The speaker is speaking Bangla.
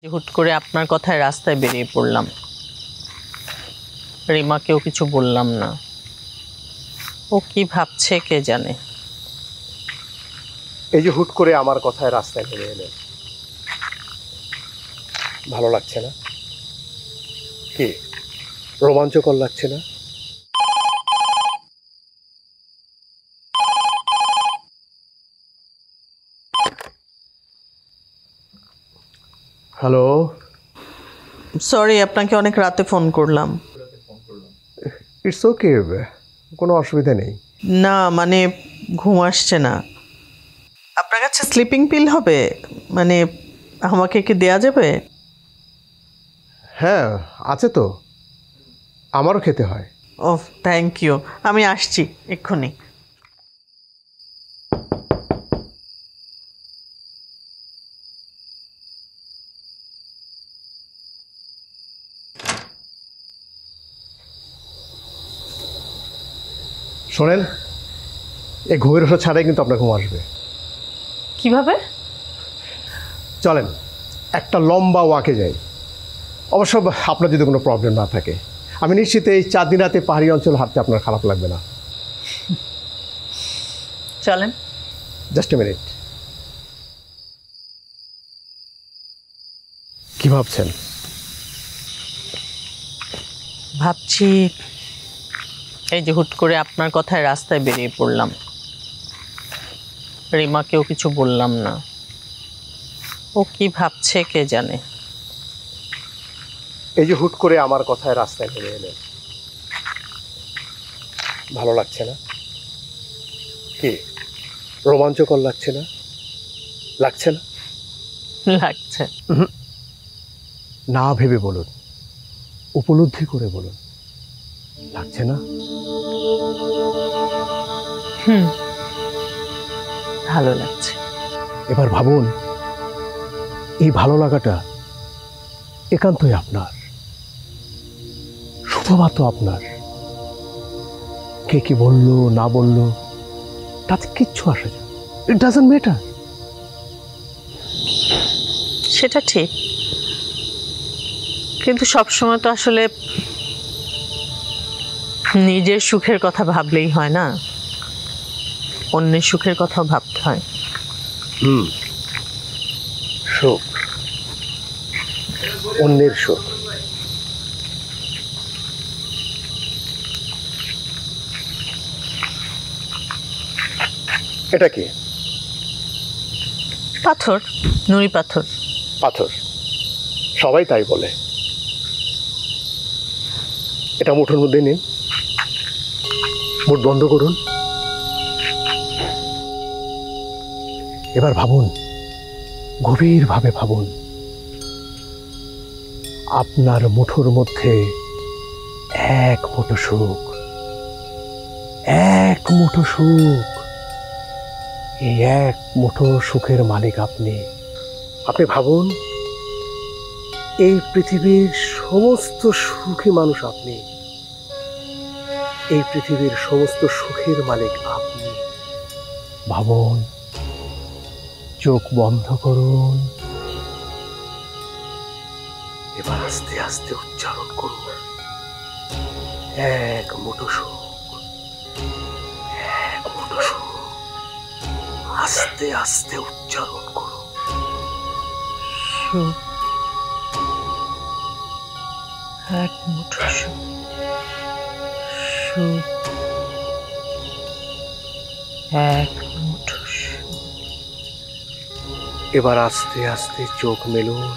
হুট করে আপনার কথায় রাস্তায় বেরিয়ে পড়লাম। রিমাকেও কিছু বললাম না। ও কি ভাবছে কে জানে। এই যে হুট করে আমার কথায় রাস্তায় নেমে এলেন, ভালো লাগছে না? কি রোমাঞ্চকর লাগছে না? হ্যালো, সরি, আপনাকে অনেক রাতে ফোন করলাম। ইটস ওকে, কোনো অসুবিধা নেই। না মানে ঘুম আসছে না। আপনার কাছে স্লিপিং পিল হবে? মানে আমাকে কি দেয়া যাবে? হ্যাঁ আছে তো, আমারও খেতে হয়। ও থ্যাংক ইউ, আমি আসছি এক্ষুনি। শোনেন, এই ঘুমের ওষুধ ছাড়াই কিন্তু আপনার ঘুম আসবে। কিভাবে? চলেন একটা লম্বা ওয়াকে যাই। অবশ্য আপনার যদি কোনো প্রবলেম না থাকে, আমি নিশ্চিত এই 4 দিন রাতে পাহাড়ি অঞ্চল হাঁটতে আপনার খারাপ লাগবে না। চলেন। জাস্ট এ মিনিট, কি ভাবছেন? ভাবছি এই যে হুট করে আপনার কথায় রাস্তায় বেরিয়ে পড়লাম। রিমাকেও কিছু বললাম না। ও কি ভাবছে কে জানে। এই যে হুট করে আমার কথায় রাস্তায় নেমে এলেন, ভালো লাগছে না? কি রোমাঞ্চকর লাগছে না? লাগছে না? লাগছে। না ভেবে বলুন, উপলব্ধি করে বলুন, লাগছে না? ভালো লাগছে। এবার ভাবুন, এই ভালো লাগাটা একান্তই আপনার, শুধুমাত্র আপনার। কে কি বললো না বললো তাতে কিচ্ছু আসে যায়, ইট ডাজন্ট ম্যাটার। সেটা ঠিক, কিন্তু সবসময় তো আসলে নিজের সুখের কথা ভাবলেই হয় না, অন্যের সুখের কথাও ভাবতে হয়। সুখ, অন্যের সুখ। এটা কি? পাথর, নুড়ি পাথর। পাথর, সবাই তাই বলে। এটা মুঠোর মধ্যে নিন, মুঠ বন্ধ করুন। এবার ভাবুন, গভীরভাবে ভাবুন, আপনার মুঠোর মধ্যে এক মুঠো সুখ, এক মুঠো সুখ। এই এক মুঠো সুখের মালিক আপনি। আপনি ভাবুন, এই পৃথিবীর সমস্ত সুখী মানুষ আপনি, এই পৃথিবীর সমস্ত সুখের মালিক আপনি। ভাবুন, চোখ বন্ধ করুন, এবার আস্তে আস্তে উচ্চারণ করুন, এক মুঠো সুখ, এক মুঠো সুখ। আস্তে আস্তে উচ্চারণ করুন। সুখ, এক মুঠো সুখ, সুখ, এক মুঠো সুখ। এবার আস্তে আস্তে চোখ মেলুন,